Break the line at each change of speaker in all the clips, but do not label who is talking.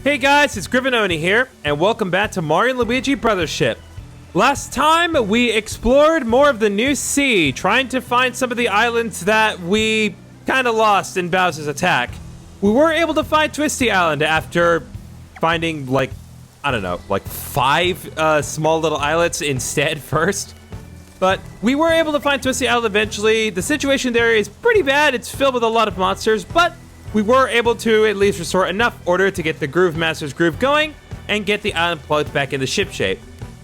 Hey guys, it's GriffinOni here, and welcome back to Mario Luigi Brothership. Last time, we explored more of the new sea, trying to find some of the islands that we kind of lost in Bowser's attack. We were able to find Twisty Island after finding, like, I don't know, like 5 small little islets instead first. But we were able to find Twisty Island eventually. The situation there is pretty bad. It's filled with a lot of monsters, but we were able to at least restore enough order to get the Groove Master's groove going and get the island plugged back into shipshape.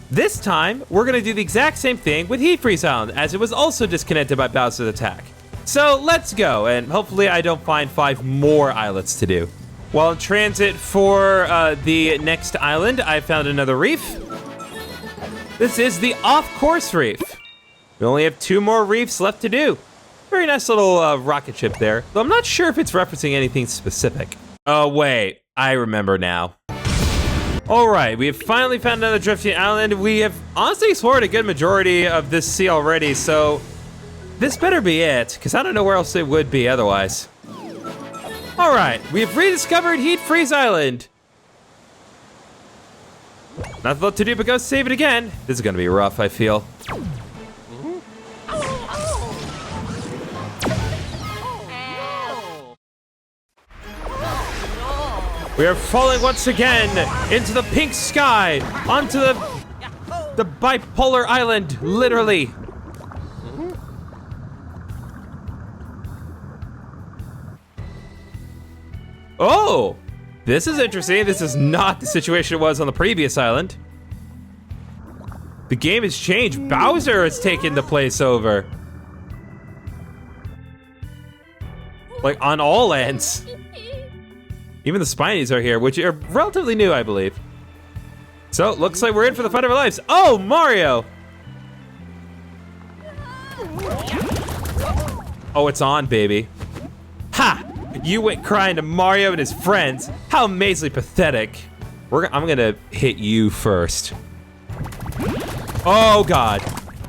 This time, we're going to do the exact same thing with Heatfreeze Island, as it was also disconnected by Bowser's attack. So let's go, and hopefully I don't find 5 more islets to do. While in transit for the next island, I found another reef. This is the off-course reef. We only have 2 more reefs left to do. Very nice little rocket ship there, though I'm not sure if it's referencing anything specific. Oh wait, I remember now. Alright, we have finally found another drifting island. We have honestly explored a good majority of this sea already, so this better be it, because I don't know where else it would be otherwise. Alright, we have rediscovered Heatfreeze Island. Nothing left to do but go save it again. This is gonna be rough, I feel. We are falling once again into the pink sky, onto the bipolar island, literally. Oh, this is interesting. This is not the situation it was on the previous island. The game has changed. Bowser has taken the place over. Like on all ends. Even the Spinies are here, which are relatively new, I believe. So, looks like we're in for the fight of our lives. Oh, Mario! Oh, it's on, baby. Ha! You went crying to Mario and his friends. How amazingly pathetic. I'm gonna hit you first. Oh, God.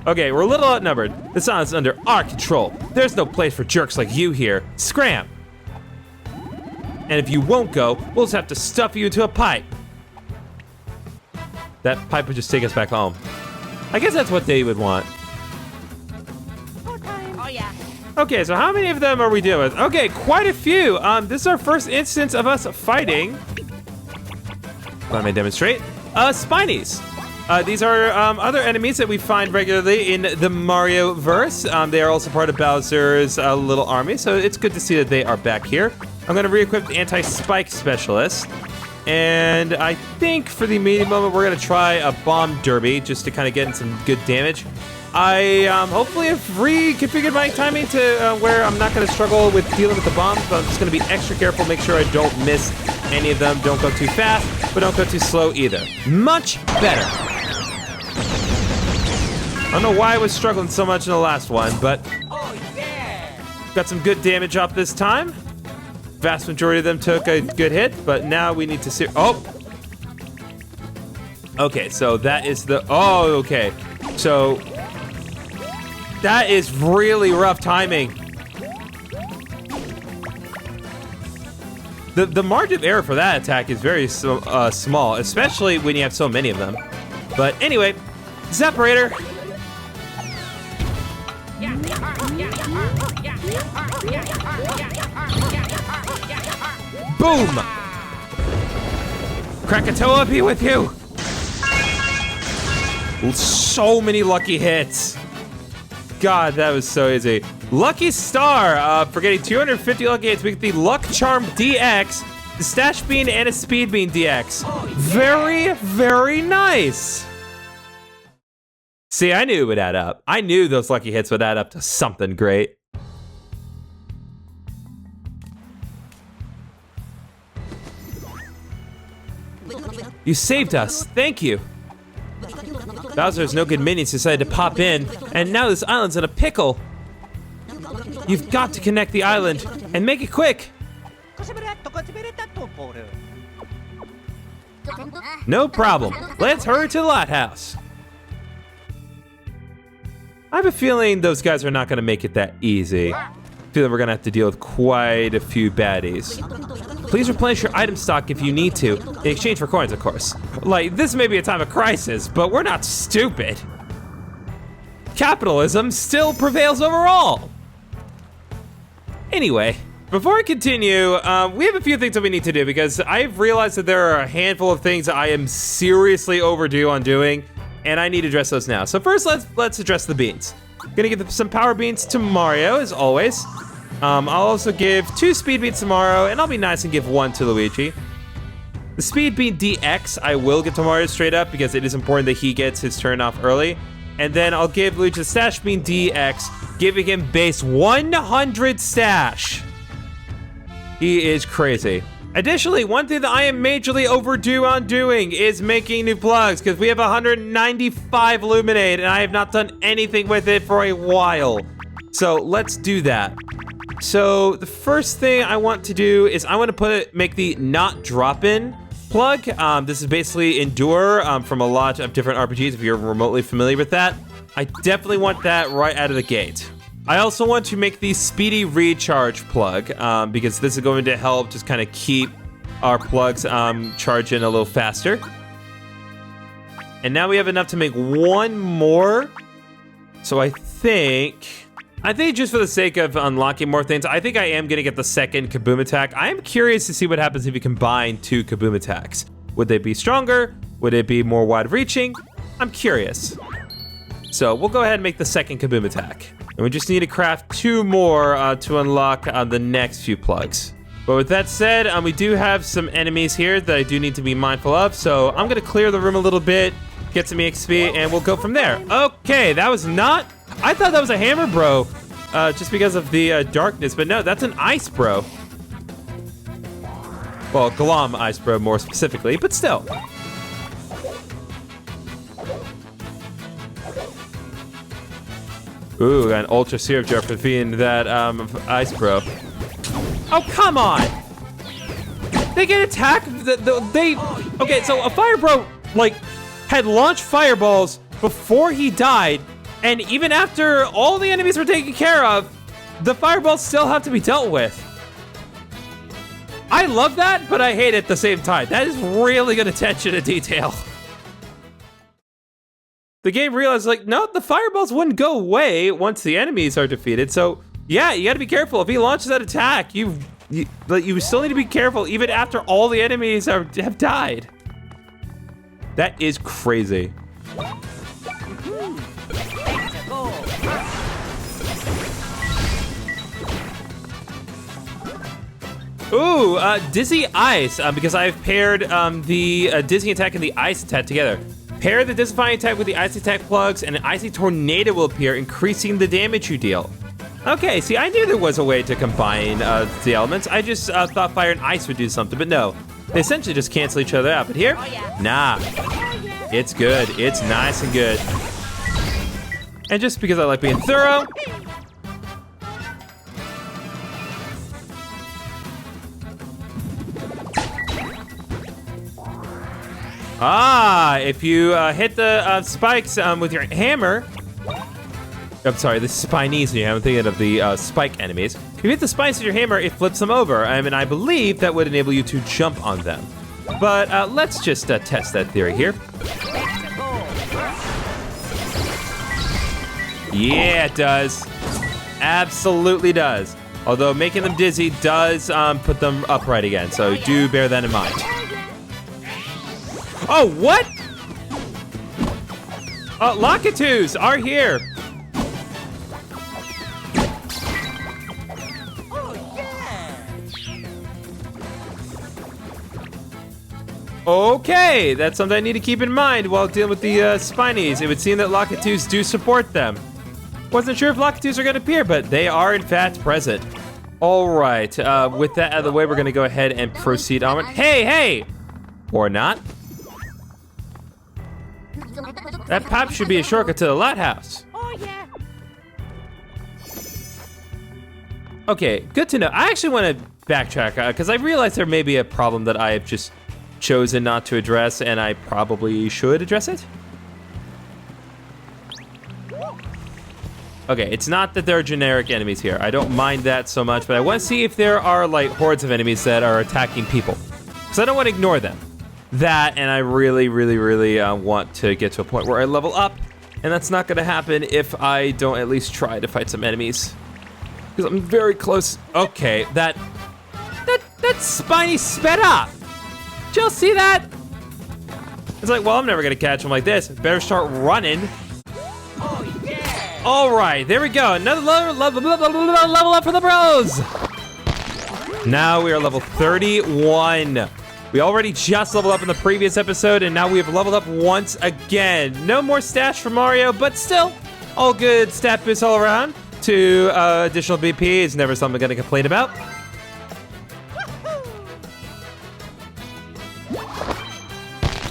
Okay, we're a little outnumbered. This island's under our control. There's no place for jerks like you here. Scram! And if you won't go, we'll just have to stuff you into a pipe. That pipe would just take us back home. I guess that's what they would want.
Oh, yeah.
Okay, so how many of them are we dealing with? Okay, quite a few. This is our first instance of us fighting. Let me demonstrate. Spinies. These are other enemies that we find regularly in the Mario verse. They are also part of Bowser's little army, so it's good to see that they are back here. I'm gonna re-equip the anti-spike specialist. And I think for the immediate moment, we're gonna try a bomb derby just to kind of get in some good damage. I hopefully have reconfigured my timing to where I'm not gonna struggle with dealing with the bombs, but I'm just gonna be extra careful, make sure I don't miss any of them. Don't go too fast, but don't go too slow either. Much better. I don't know why I was struggling so much in the last one, but got some good damage off this time. Vast majority of them took a good hit, but now we need to see. Oh! Okay, so that is the. Oh, okay. So that is really rough timing. The margin of error for that attack is very small, especially when you have so many of them. But anyway, Zaperator. Boom! Krakatoa be with you! So many lucky hits. God, that was so easy. Lucky Star, for getting 250 lucky hits, we get the Luck Charm DX, the Stash Bean, and a Speed Bean DX. Very, very nice. See, I knew it would add up. I knew those lucky hits would add up to something great. You saved us. Thank you. Bowser's no good minions decided to pop in, and now this island's in a pickle. You've got to connect the island, and make it quick. No problem. Let's hurry to the lighthouse. I have a feeling those guys are not going to make it that easy. I feel like we're going to have to deal with quite a few baddies. Please replenish your item stock if you need to, in exchange for coins, of course. Like, this may be a time of crisis, but we're not stupid. Capitalism still prevails overall. Anyway, before I continue, we have a few things that we need to do because I've realized that there are a handful of things I am seriously overdue on doing, and I need to address those now. So first, let's address the beans. Gonna give some power beans to Mario, as always. I'll also give 2 speed beans to Mario, and I'll be nice and give 1 to Luigi. The speed bean DX, I will give to Mario straight up because it is important that he gets his turn off early. And then I'll give Luigi the stash bean DX, giving him base 100 stash. He is crazy. Additionally, one thing that I am majorly overdue on doing is making new plugs because we have 195 Illuminate and I have not done anything with it for a while. So let's do that. So the first thing I want to do is I want to make the not drop in plug. This is basically Endure from a lot of different RPGs if you're remotely familiar with that. I definitely want that right out of the gate. I also want to make the speedy recharge plug because this is going to help just kind of keep our plugs charging a little faster. And now we have enough to make 1 more. So I think just for the sake of unlocking more things, I think I am going to get the second Kaboom attack. I am curious to see what happens if you combine 2 Kaboom attacks. Would they be stronger? Would it be more wide-reaching? I'm curious. So we'll go ahead and make the second Kaboom attack. And we just need to craft 2 more to unlock the next few plugs. But with that said, we do have some enemies here that I do need to be mindful of. So I'm going to clear the room a little bit, get some EXP, and we'll go from there. Okay, that was not... I thought that was a hammer bro, just because of the darkness, but no, that's an ice bro. Well, Glom ice bro more specifically, but still. Ooh, got an ultra syrup jar for being that ice bro. Oh, come on! They get attacked. Okay, so a fire bro like had launched fireballs before he died. And even after all the enemies were taken care of, the fireballs still have to be dealt with. I love that, but I hate it at the same time. That is really good attention to detail. The game realized, like, no, the fireballs wouldn't go away once the enemies are defeated. So, yeah, you gotta be careful. If he launches that attack, you still need to be careful even after all the enemies have died. That is crazy. Ooh, Dizzy Ice, because I've paired the Dizzy attack and the Ice attack together. Pair the Dizzyfying attack with the Ice attack plugs, and an Icy Tornado will appear, increasing the damage you deal. Okay, see, I knew there was a way to combine the elements. I just thought Fire and Ice would do something, but no. They essentially just cancel each other out. But here, nah. It's good. It's nice and good. And just because I like being thorough, if you hit the spikes with your hammer, I'm sorry, the spinies. I'm thinking of the spike enemies. If you hit the spikes with your hammer, it flips them over. And I believe that would enable you to jump on them. But let's just test that theory here. Yeah, it does. Absolutely does. Although making them dizzy does put them upright again. So do bear that in mind. Oh, what? Lockatoos are here. Okay, that's something I need to keep in mind while dealing with the spinies. It would seem that Lockatoos do support them. Wasn't sure if Lockatoos are going to appear, but they are in fact present. All right, with that out of the way, we're going to go ahead and proceed on. Hey! Or not. That pipe should be a shortcut to the lighthouse.
Oh, yeah.
Okay, good to know. I actually want to backtrack because I realized there may be a problem that I have just chosen not to address, and I probably should address it. Okay, it's not that there are generic enemies here. I don't mind that so much, but I want to see if there are like hordes of enemies that are attacking people. Because I don't want to ignore them. That, and I really want to get to a point where I level up. And that's not going to happen if I don't at least try to fight some enemies. Because I'm very close. Okay, that spiny sped up. Did y'all see that? It's like, well, I'm never going to catch him like this. Better start running. All right, there we go. Another level up for the bros. Now we are level 31. We already just leveled up in the previous episode, and now we have leveled up once again. No more stash for Mario, but still, all good stat boosts all around. 2 additional BP is never something I'm gonna complain about.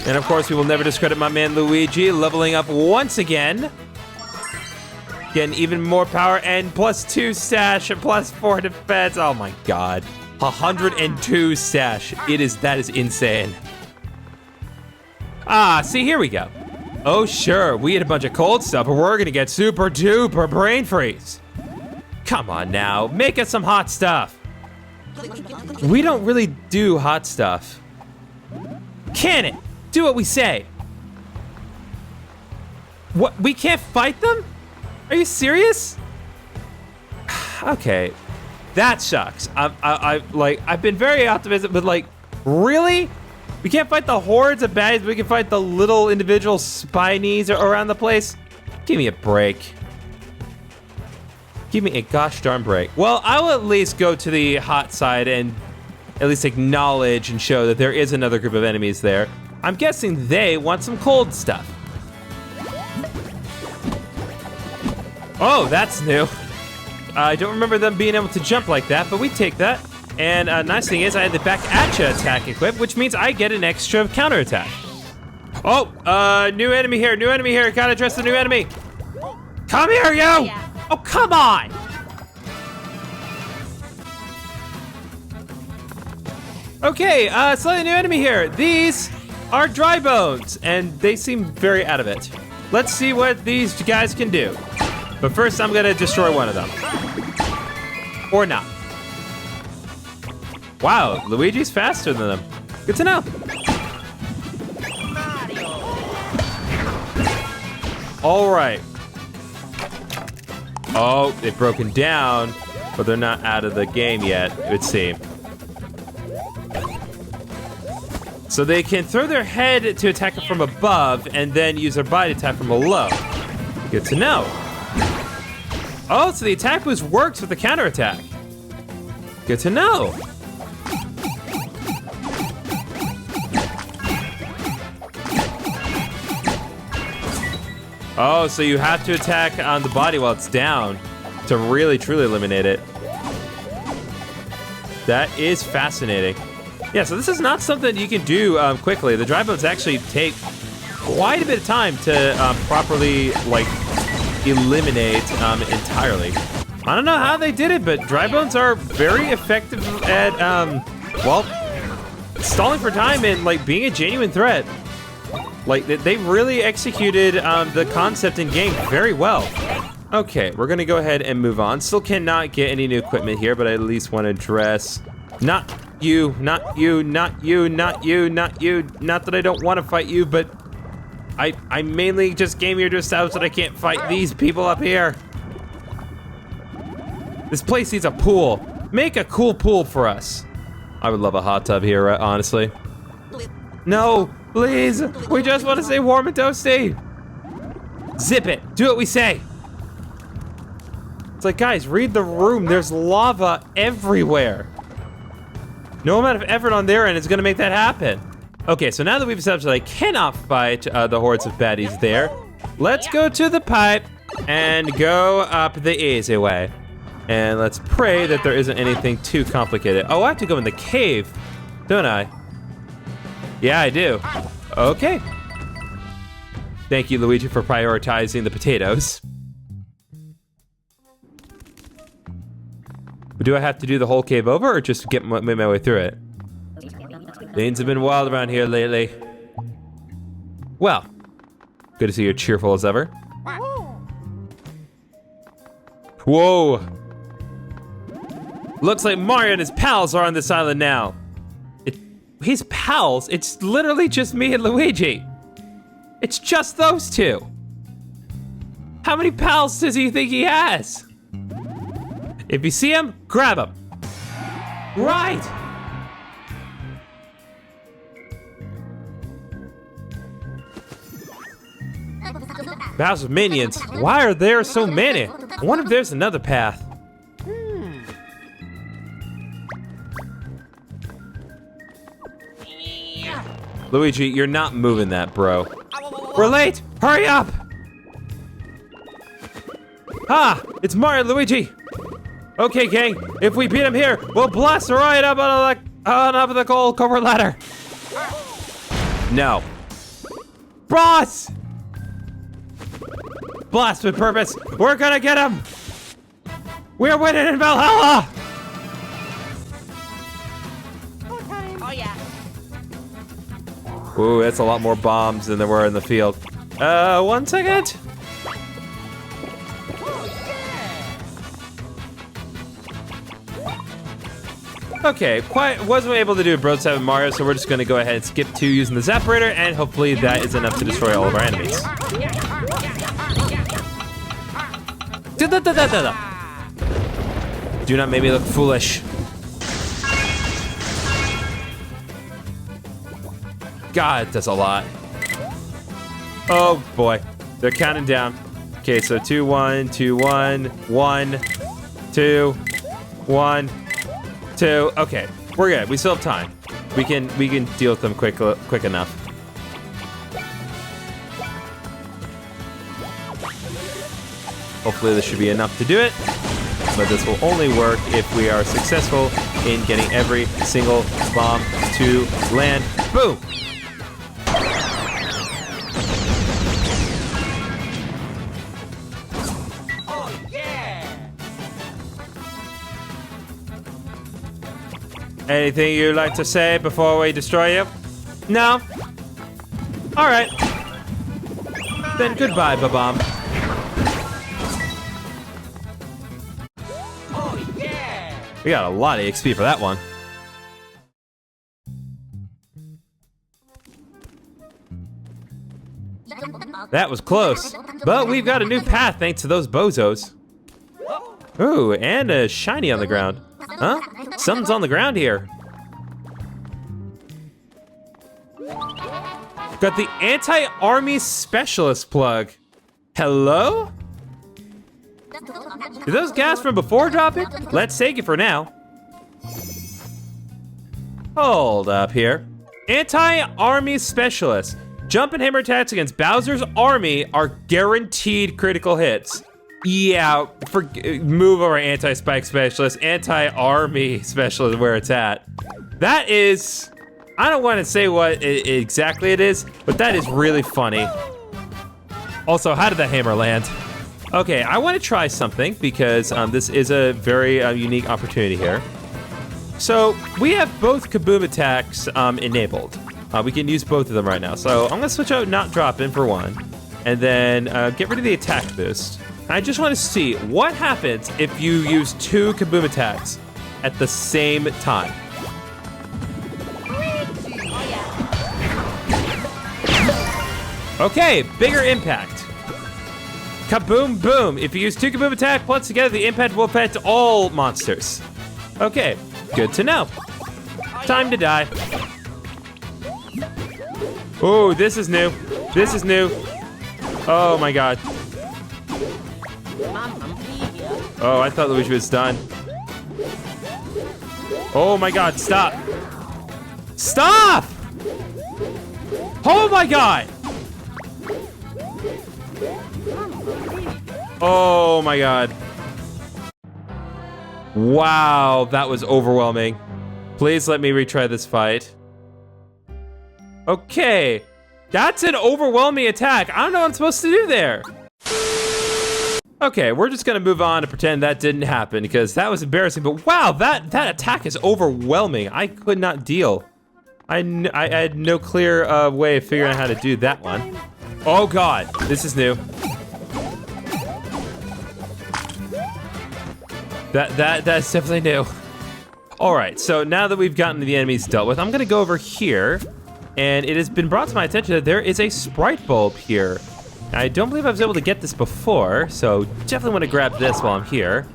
And of course, we will never discredit my man Luigi, leveling up once again. Getting even more power and +2 stash and +4 defense. Oh my god. 102 stash. That is insane. Ah, see, here we go. Oh sure, we had a bunch of cold stuff, but we're gonna get super duper brain freeze. Come on now, make us some hot stuff. We don't really do hot stuff. Can it? Do what we say. What, we can't fight them? Are you serious? Okay, that sucks. I've been very optimistic, but like, really? We can't fight the hordes of baddies, but we can fight the little individual spinies around the place? Give me a break. Give me a gosh darn break. Well, I will at least go to the hot side and at least acknowledge and show that there is another group of enemies there. I'm guessing they want some cold stuff. Oh, that's new. I don't remember them being able to jump like that, but we take that. And nice thing is I had the back at you attack equipped, which means I get an extra counterattack. Oh, new enemy here, Gotta address the new enemy. Come here, you! Oh, come on! Okay, slightly new enemy here. These are dry bones, and they seem very out of it. Let's see what these guys can do. But first, I'm gonna destroy one of them. Or not. Wow, Luigi's faster than them. Good to know. All right. Oh, they've broken down, but they're not out of the game yet, it would seem. So they can throw their head to attack it from above and then use their body to attack from below. Good to know. Oh, so the attack boost works with the counterattack. Good to know. Oh, so you have to attack on the body while it's down to really, truly eliminate it. That is fascinating. Yeah, so this is not something you can do quickly. The dry bones actually take quite a bit of time to properly, like, eliminate entirely. I don't know how they did it, but dry bones are very effective at, well, stalling for time and, like, being a genuine threat. Like, they really executed the concept in game very well. Okay, we're gonna go ahead and move on. Still cannot get any new equipment here, but I at least want to address, not you, not you, not you, not you, not you. Not that I don't want to fight you, but I mainly just came here to establish that I can't fight these people up here. This place needs a pool. Make a cool pool for us. I would love a hot tub here, honestly. No, please. We just want to stay warm and toasty. Zip it. Do what we say. It's like, guys, read the room. There's lava everywhere. No amount of effort on their end is going to make that happen. Okay, so now that we've established that I cannot fight the hordes of baddies there, let's go to the pipe and go up the easy way. And let's pray that there isn't anything too complicated. Oh, I have to go in the cave, don't I? Yeah, I do. Okay. Thank you, Luigi, for prioritizing the potatoes. Do I have to do the whole cave over or just make my way through it? Things have been wild around here lately. Well, good to see you're cheerful as ever. Whoa. Looks like Mario and his pals are on this island now. His pals? It's literally just me and Luigi. It's just those two. How many pals does he think he has? If you see him, grab him. Right. Bowser's minions. Why are there so many? I wonder if there's another path. Luigi, you're not moving that, bro. We're late! Hurry up! Ah! It's Mario Luigi! Okay, gang, if we beat him here, we'll blast right up on top of the gold cover ladder. No. Boss! Blast with purpose! We're gonna get him! We're winning in Valhalla!
Oh yeah.
Ooh, that's a lot more bombs than there were in the field. 1 second. Okay, wasn't able to do Brothership with Mario, so we're just gonna go ahead and skip 2 using the Zapparator, and hopefully that is enough to destroy all of our enemies. Do not make me look foolish. God, that's a lot. Oh boy, they're counting down. Okay, so 2, 1, 2, 1, 1, 2, 1, 2. Okay, we're good. We still have time. We can deal with them quick enough. Hopefully this should be enough to do it, but this will only work if we are successful in getting every single bomb to land. Boom! Anything you'd like to say before we destroy you? No? Alright. Then goodbye, Babam. Oh, yeah! We got a lot of XP for that one. That was close. But we've got a new path thanks to those bozos. Ooh, and a shiny on the ground. Huh? Something's on the ground here. Got the anti-army specialist plug. Hello? Did those gas from before drop it? Let's take it for now. Hold up here. Anti-army specialist. Jump and hammer attacks against Bowser's army are guaranteed critical hits. Yeah, move over anti-spike specialist, anti-army specialist where it's at. That is, I don't want to say what exactly it is, but that is really funny. Also, how did that hammer land? Okay, I want to try something because this is a very unique opportunity here. So we have both kaboom attacks enabled. We can use both of them right now. So I'm gonna switch out not drop in for one, and then get rid of the attack boost. I just want to see what happens if you use 2 kaboom attacks at the same time. Okay, bigger impact. Kaboom boom. If you use 2 kaboom attacks plus together, the impact will affect all monsters. Okay, good to know. Time to die. Oh, this is new. This is new. Oh my god. Oh, I thought Luigi was done. Oh my god, stop. Stop! Oh my god! Oh my god. Wow, that was overwhelming. Please let me retry this fight. Okay, that's an overwhelming attack. I don't know what I'm supposed to do there. Okay, we're just gonna move on and pretend that didn't happen because that was embarrassing, but wow, that attack is overwhelming. I could not deal. I had no clear way of figuring out how to do that one. Oh god, this is new. That's definitely new. All right, so now that we've gotten the enemies dealt with, I'm gonna go over here, and it has been brought to my attention that there is a Sprite bulb here. I don't believe I was able to get this before, so definitely want to grab this while I'm here.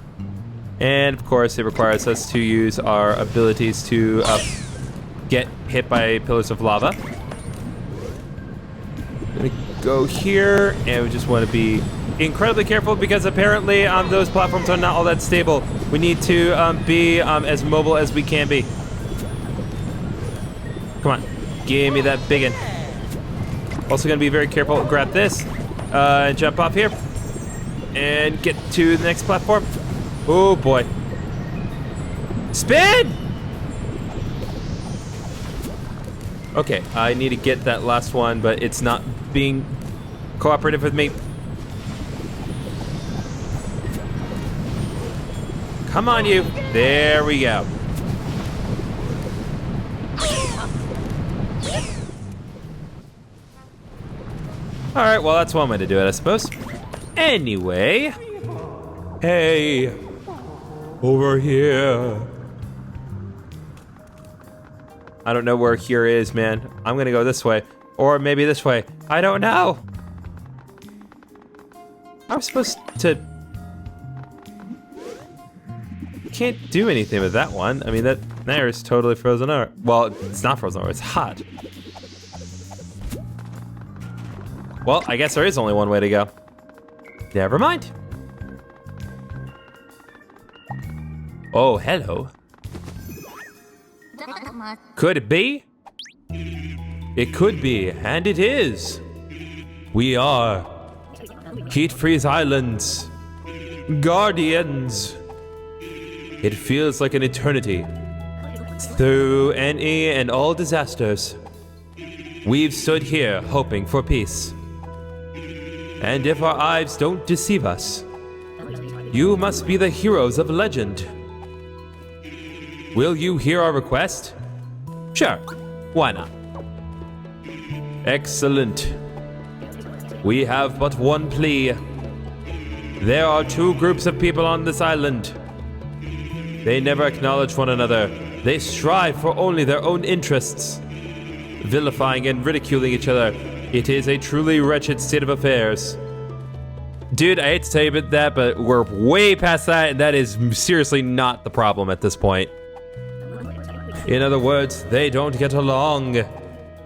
And of course, it requires us to use our abilities to get hit by pillars of lava. I'm gonna go here, and we just want to be incredibly careful because apparently those platforms are not all that stable. We need to be as mobile as we can be. Come on, give me that biggin. Also gonna be very careful. Grab this, jump off here, and get to the next platform. Oh boy. Spin! Okay, I need to get that last one, but it's not being cooperative with me. Come on, you. There we go. All right, well, that's one way to do it, I suppose. Anyway. Hey. Over here. I don't know where here is, man. I'm gonna go this way. Or maybe this way. I don't know. I'm supposed to... Can't do anything with that one. I mean, that there is totally frozen over. Well, it's not frozen over, it's hot. Well, I guess there is only one way to go. Never mind. Oh, hello. Could it be? It could be, and it is. We are Heatfreeze Island's guardians. It feels like an eternity. Through any and all disasters, we've stood here hoping for peace. And if our eyes don't deceive us, you must be the heroes of legend. Will you hear our request? Sure, why not? Excellent. We have but one plea. There are two groups of people on this island. They never acknowledge one another. They strive for only their own interests, vilifying and ridiculing each other. It is a truly wretched state of affairs. Dude, I hate to tell you about that, but we're way past that, and that is seriously not the problem at this point. In other words, they don't get along.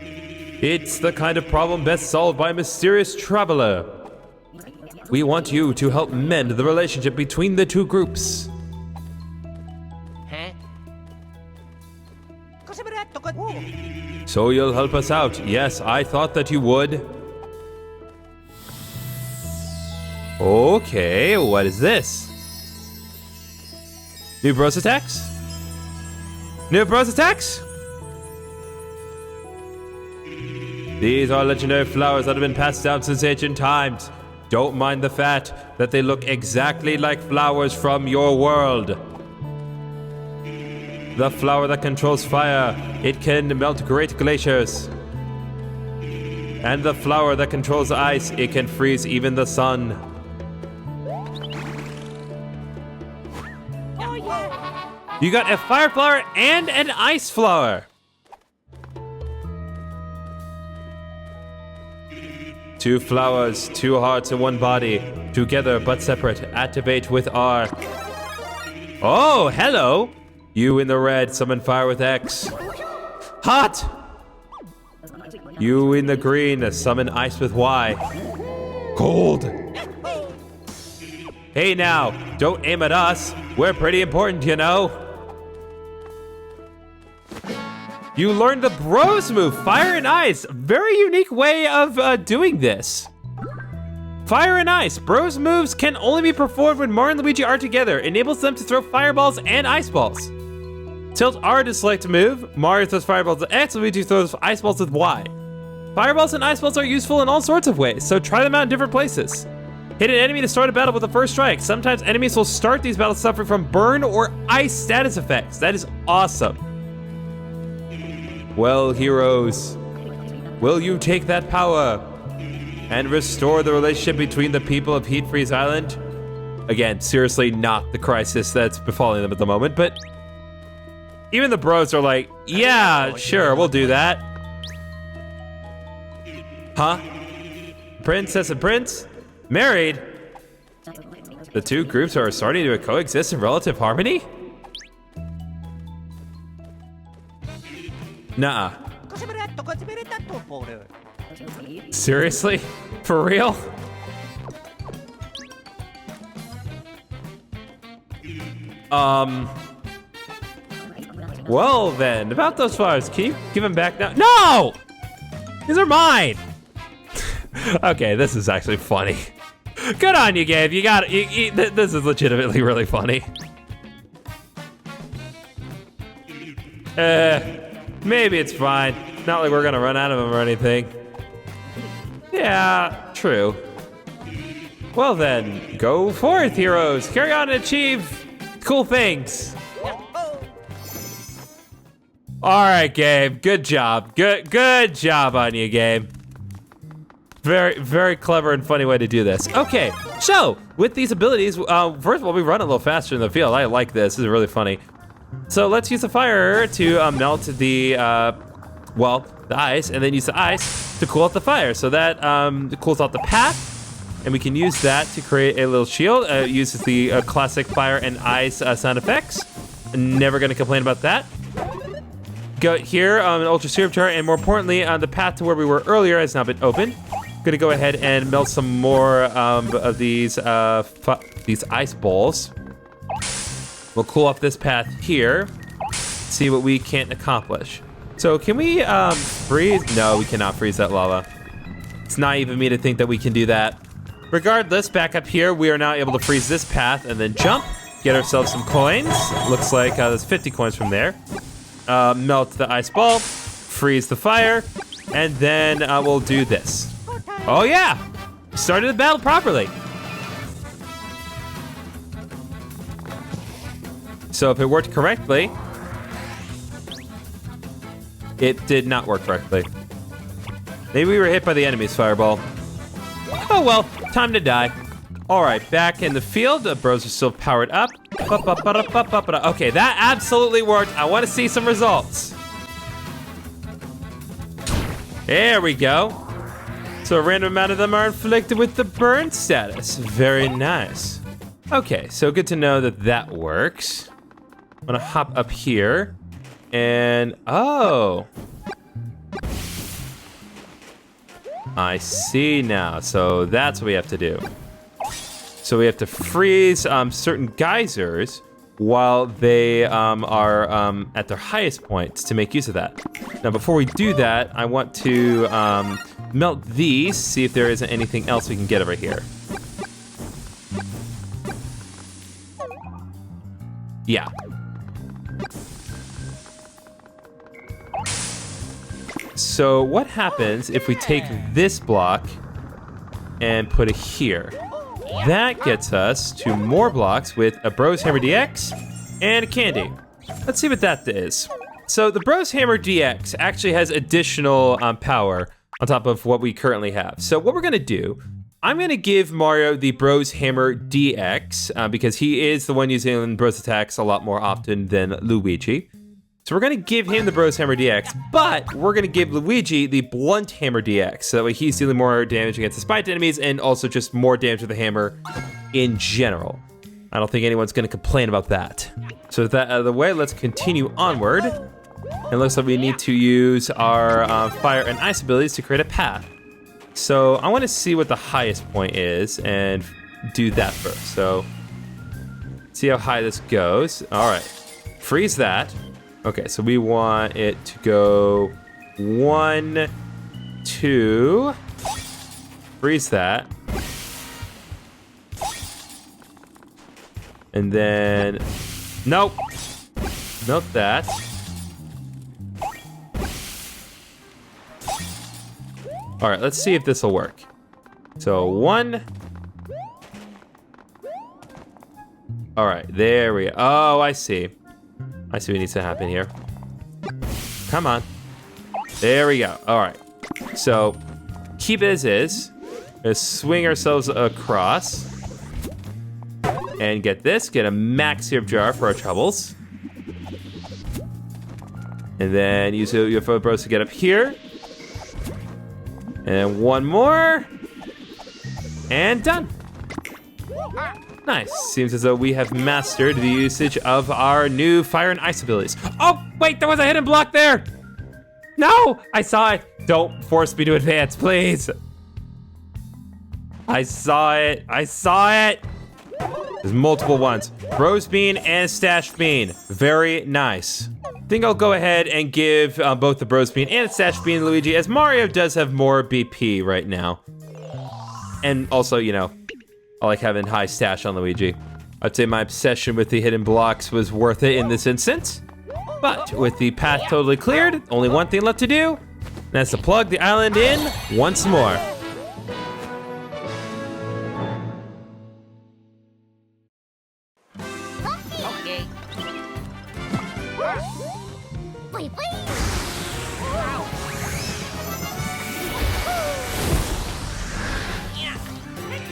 It's the kind of problem best solved by a mysterious traveler. We want you to help mend the relationship between the two groups. So you'll help us out. Yes, I thought that you would. Okay, what is this? New bros attacks? New bros attacks? These are legendary flowers that have been passed down since ancient times. Don't mind the fact that they look exactly like flowers from your world. The flower that controls fire, it can melt great glaciers. And the flower that controls ice, it can freeze even the sun.
Oh, yeah.
You got a fire flower and an ice flower. Two flowers, two hearts, and one body. Together but separate. Activate with R. Oh, hello. You in the red, summon fire with X. Hot! You in the green, summon ice with Y. Cold! Hey now, don't aim at us. We're pretty important, you know. You learned the bros move, fire and ice. Very unique way of doing this. Fire and ice. Bros moves can only be performed when Mario and Luigi are together. Enables them to throw fireballs and ice balls. Tilt R to select a move. Mario throws fireballs with X, Luigi throws ice balls with Y. Fireballs and ice balls are useful in all sorts of ways, so try them out in different places. Hit an enemy to start a battle with the first strike. Sometimes enemies will start these battles suffering from burn or ice status effects. That is awesome. Well, heroes, will you take that power and restore the relationship between the people of Heatfreeze Island? Again, seriously not the crisis that's befalling them at the moment, but even the bros are like, yeah, sure, we'll do that. Huh? Princess and prince? Married? The two groups are starting to coexist in relative harmony? Nuh-uh. Seriously? For real? Well then, about those flowers, can you give them back now? No! These are mine! Okay, this is actually funny. Good on you, Gabe. You got it. This is legitimately really funny. Maybe it's fine. Not like we're gonna run out of them or anything. Yeah, true. Well then, go forth, heroes. Carry on and achieve cool things. All right, Gabe. Good job. Good job on you, Gabe. Very, very clever and funny way to do this. Okay, so with these abilities, first of all, we run a little faster in the field. I like this. This is really funny. So let's use the fire to melt the, well, the ice, and then use the ice to cool out the fire. So that cools out the path, and we can use that to create a little shield. It uses the classic fire and ice sound effects. Never gonna complain about that. Go here, an ultra serum chart, and more importantly, the path to where we were earlier has now been opened. Gonna go ahead and melt some more of these ice balls. We'll cool off this path here. See what we can accomplish. So can we freeze? No, we cannot freeze that lava. It's naive of me to think that we can do that. Regardless, back up here, we are now able to freeze this path and then jump, get ourselves some coins. Looks like there's 50 coins from there. Melt the ice ball, freeze the fire, and then we'll do this. Oh yeah, started the battle properly. So if it worked correctly, it did not work correctly. Maybe we were hit by the enemy's fireball. Oh well, time to die. All right, back in the field, the bros are still powered up. Okay, that absolutely worked. I want to see some results. There we go. So a random amount of them are inflicted with the burn status. Very nice. Okay, so good to know that that works. I'm gonna hop up here and, oh. I see now, so that's what we have to do. So we have to freeze certain geysers while they are at their highest points to make use of that. Now, before we do that, I want to melt these, see if there isn't anything else we can get over here. Yeah. So what happens if we take this block and put it here? That gets us to more blocks with a Bros Hammer DX and a candy. Let's see what that is. So the Bros Hammer DX actually has additional power on top of what we currently have. So what we're gonna do, I'm gonna give Mario the Bros Hammer DX because he is the one using Bros attacks a lot more often than Luigi. So we're gonna give him the Bros Hammer DX, but we're gonna give Luigi the Blunt Hammer DX, so that way he's dealing more damage against the spiked enemies and also just more damage with the hammer in general. I don't think anyone's gonna complain about that. So with that out of the way, let's continue onward. It looks like we need to use our fire and ice abilities to create a path. So I wanna see what the highest point is and do that first. So see how high this goes. All right, freeze that. Okay, so we want it to go 1, 2, freeze that. And then, nope, nope that. All right, let's see if this will work. So 1. All right, there we go. Oh, I see. I see what needs to happen here. Come on. There we go. All right. So keep it as is. Let's swing ourselves across. And get this, get a max syrup jar for our troubles. And then use your UFO bros to get up here. And one more. And done. Nice. Seems as though we have mastered the usage of our new fire and ice abilities. Oh, wait, there was a hidden block there. No, I saw it. Don't force me to advance, please. I saw it. I saw it. There's multiple ones. Rose bean and stash bean. Very nice. I think I'll go ahead and give both the Bros bean and stash bean to Luigi, as Mario does have more BP right now. And also, you know, I like having high stash on Luigi. I'd say my obsession with the hidden blocks was worth it in this instance. But with the path totally cleared, only one thing left to do, and that's to plug the island in once more.
Okay. Wait, wait. Yeah, let's go.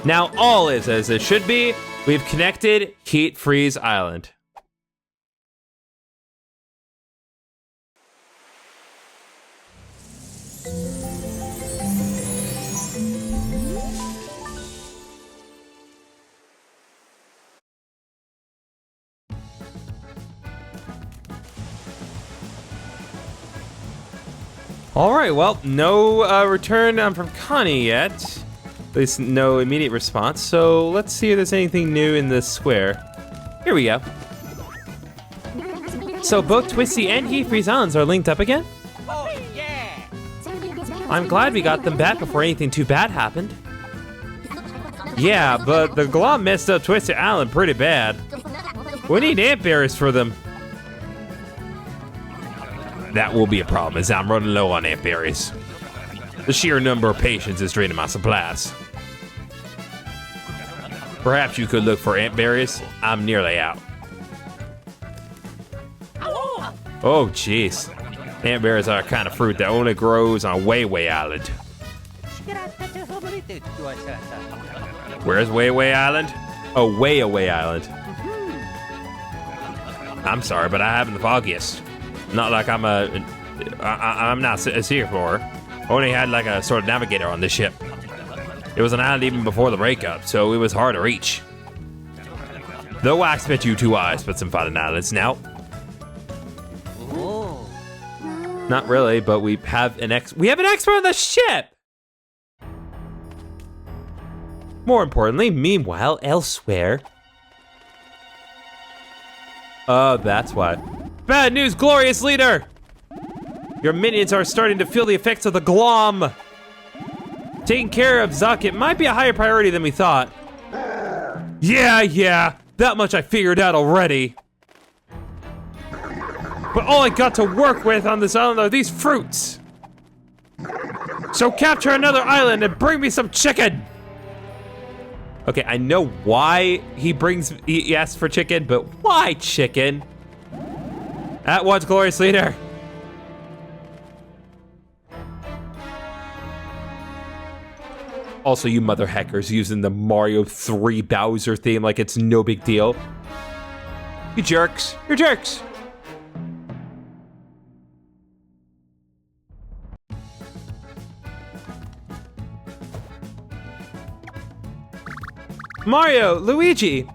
Now all is as it should be. We've connected Heatfreeze Island. All right, well, no return from Connie yet. At least no immediate response. So let's see if there's anything new in this square. Here we go. So both Twisty and Heatfreeze Islands are linked up again?
Oh, yeah.
I'm glad we got them back before anything too bad happened. Yeah, but the glom messed up Twisty Island pretty bad. We need ant berries for them. That will be a problem, as I'm running low on ant berries. The sheer number of patients is draining my supplies. Perhaps you could look for ant berries. I'm nearly out. Oh, jeez. Ant berries are a kind of fruit that only grows on Wayway Island. Where's Wayway Island? Oh, Wayaway Island. I'm sorry, but I haven't the foggiest. Not like I'm not a seafarer. Only had like a sort of navigator on this ship. It was an island even before the breakup, so it was hard to reach. Though I expect you two eyes put some fun in islands now.
Oh.
Not really, but we have an expert on the ship! More importantly, meanwhile, elsewhere. Oh, that's why. Bad news, glorious leader! Your minions are starting to feel the effects of the glom. Taking care of Zuck, it might be a higher priority than we thought. Yeah, that much I figured out already. But all I got to work with on this island are these fruits. So capture another island and bring me some chicken. Okay, I know why he asks for chicken, but why chicken? At once, glorious leader. Also, you mother hackers using the Mario 3 Bowser theme like it's no big deal. You jerks. You're jerks. Mario, Luigi.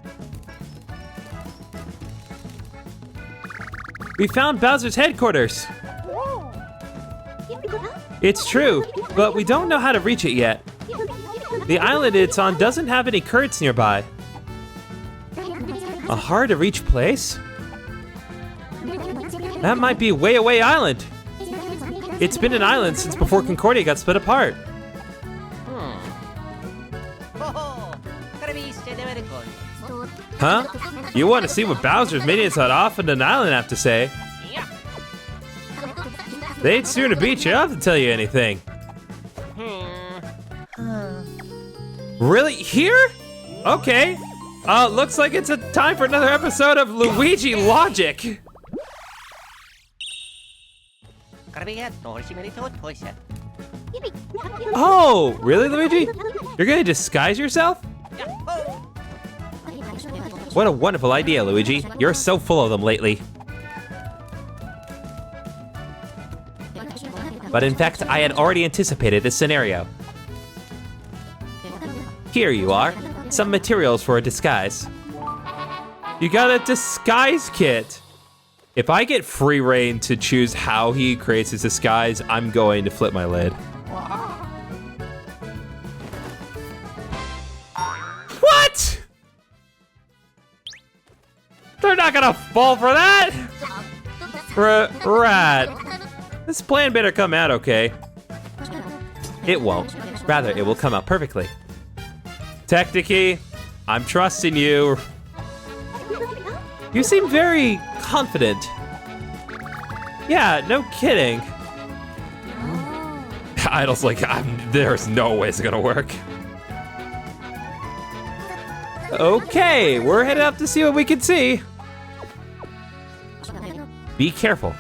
We found Bowser's headquarters. It's true, but we don't know how to reach it yet. The island it's on doesn't have any currents nearby. A hard-to-reach place? That might be Wayaway Island. It's been an island since before Concordia got split apart. Huh? You want to see what Bowser's minions on Offendon Island have to say? They ain't soon to beat you up to tell you anything. Really? Here? Okay. Looks like it's a time for another episode of Luigi Logic. Oh, really, Luigi? You're gonna disguise yourself? What a wonderful idea, Luigi. You're so full of them lately. But in fact, I had already anticipated this scenario. Here you are. Some materials for a disguise. You got a disguise kit. If I get free reign to choose how he creates his disguise, I'm going to flip my lid. What? They're not gonna fall for that! Rat. This plan better come out okay. It won't. Rather, it will come out perfectly. Technicky, I'm trusting you. You seem very confident. Yeah, no kidding. Idol's like, there's no way it's gonna work. Okay, we're headed up to see what we can see. Be careful.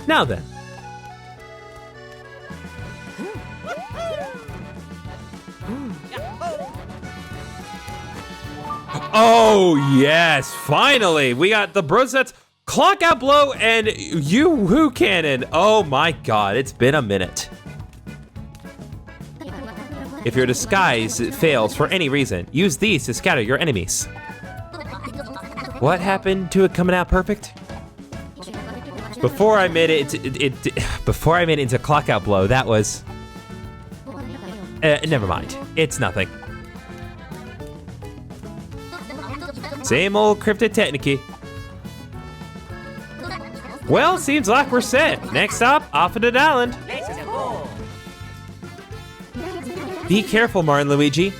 Now then. Oh, yes, finally. We got the bro sets, clock out blow, and Yoo-hoo cannon. Oh my god, it's been a minute. If your disguise fails for any reason, use these to scatter your enemies. What happened to it coming out perfect? Before I made it into clock out blow, that was... never mind. It's nothing. Same old cryptid technique. Well, seems like we're set. Next up, Offendon Island. Be careful, Mario and Luigi.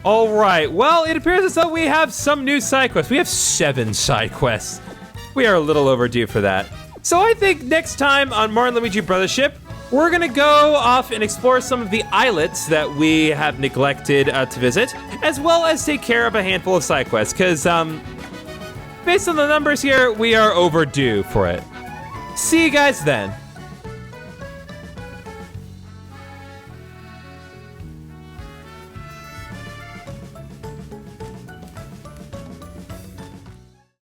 All right, well, it appears as though we have some new side quests. We have 7 side quests. We are a little overdue for that. So I think next time on Mario and Luigi Brothership, we're gonna go off and explore some of the islets that we have neglected to visit, as well as take care of a handful of side quests, because based on the numbers here, we are overdue for it. See you guys then.